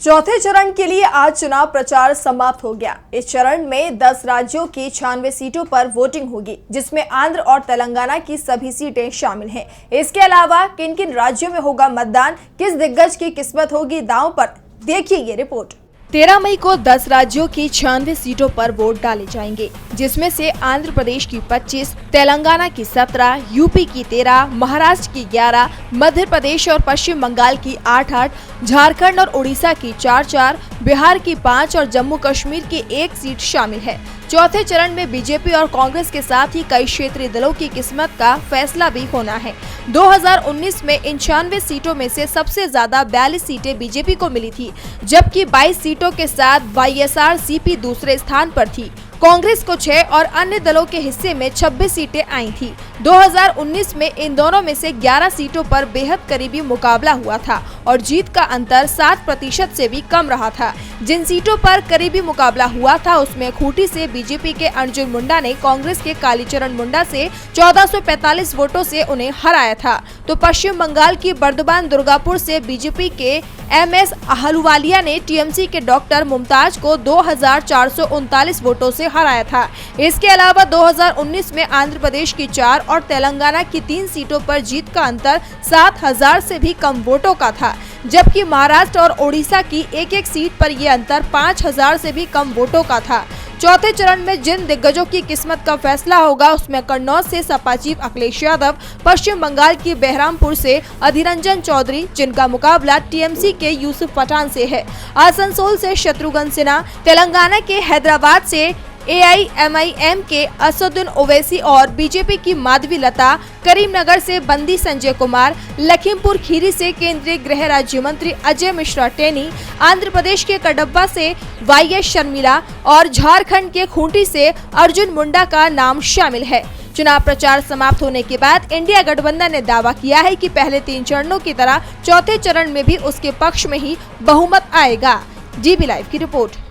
चौथे चरण के लिए आज चुनाव प्रचार समाप्त हो गया। इस चरण में 10 राज्यों की 96 सीटों पर वोटिंग होगी, जिसमें आंध्र और तेलंगाना की सभी सीटें शामिल हैं। इसके अलावा किन किन राज्यों में होगा मतदान, किस दिग्गज की किस्मत होगी दांव पर, देखिए ये रिपोर्ट। 13 मई को 10 राज्यों की 96 सीटों पर वोट डाले जाएंगे, जिसमें से आंध्र प्रदेश की 25, तेलंगाना की 17, यूपी की 13, महाराष्ट्र की 11, मध्य प्रदेश और पश्चिम बंगाल की 8-8, झारखंड और उड़ीसा की 4-4, बिहार की 5 और जम्मू कश्मीर की 1 सीट शामिल है। चौथे चरण में बीजेपी और कांग्रेस के साथ ही कई क्षेत्रीय दलों की किस्मत का फैसला भी होना है। 2019 में इन 96 सीटों में से सबसे ज्यादा 42 सीटें बीजेपी को मिली थी, जबकि 22 सीटों के साथ वाईएसआर-सीपी दूसरे स्थान पर थी। कांग्रेस को 6 और अन्य दलों के हिस्से में 26 सीटें आई थी। 2019 में इन दोनों में से 11 सीटों पर बेहद करीबी मुकाबला हुआ था और जीत का अंतर 7% से भी कम रहा था। जिन सीटों पर करीबी मुकाबला हुआ था उसमें खूंटी से बीजेपी के अर्जुन मुंडा ने कांग्रेस के कालीचरण मुंडा से 1445 वोटों से उन्हें हराया था, तो पश्चिम बंगाल की बर्दवान दुर्गापुर से बीजेपी के MS अहलुवालिया ने टीएमसी के डॉक्टर मुमताज को 2439 वोटों से हराया था। इसके अलावा 2019 में आंध्र प्रदेश की 4 और तेलंगाना की 3 सीटों पर जीत का अंतर 7000 से भी कम वोटों का था, जबकि महाराष्ट्र और ओडिशा की 1-1 सीट पर यह अंतर 5000 से भी कम वोटों का था। चौथे चरण में जिन दिग्गजों की किस्मत का फैसला होगा उसमें कन्नौज से सपा चीफ अखिलेश यादव, पश्चिम बंगाल की बहरामपुर से अधीररंजन चौधरी, जिनका मुकाबला टीएमसी के यूसुफ पठान से है, आसनसोल से शत्रुघ्न सिन्हा, तेलंगाना के हैदराबाद से AIMIM के असदुद्दीन ओवैसी और बीजेपी की माधवी लता, करीमनगर से बंदी संजय कुमार, लखीमपुर खीरी से केंद्रीय गृह राज्य मंत्री अजय मिश्रा टेनी, आंध्र प्रदेश के कडप्पा से YS शर्मिला और झारखंड के खूंटी से अर्जुन मुंडा का नाम शामिल है। चुनाव प्रचार समाप्त होने के बाद इंडिया गठबंधन ने दावा किया है कि पहले 3 चरणों की तरह चौथे चरण में भी उसके पक्ष में ही बहुमत आएगा। GB लाइव की रिपोर्ट।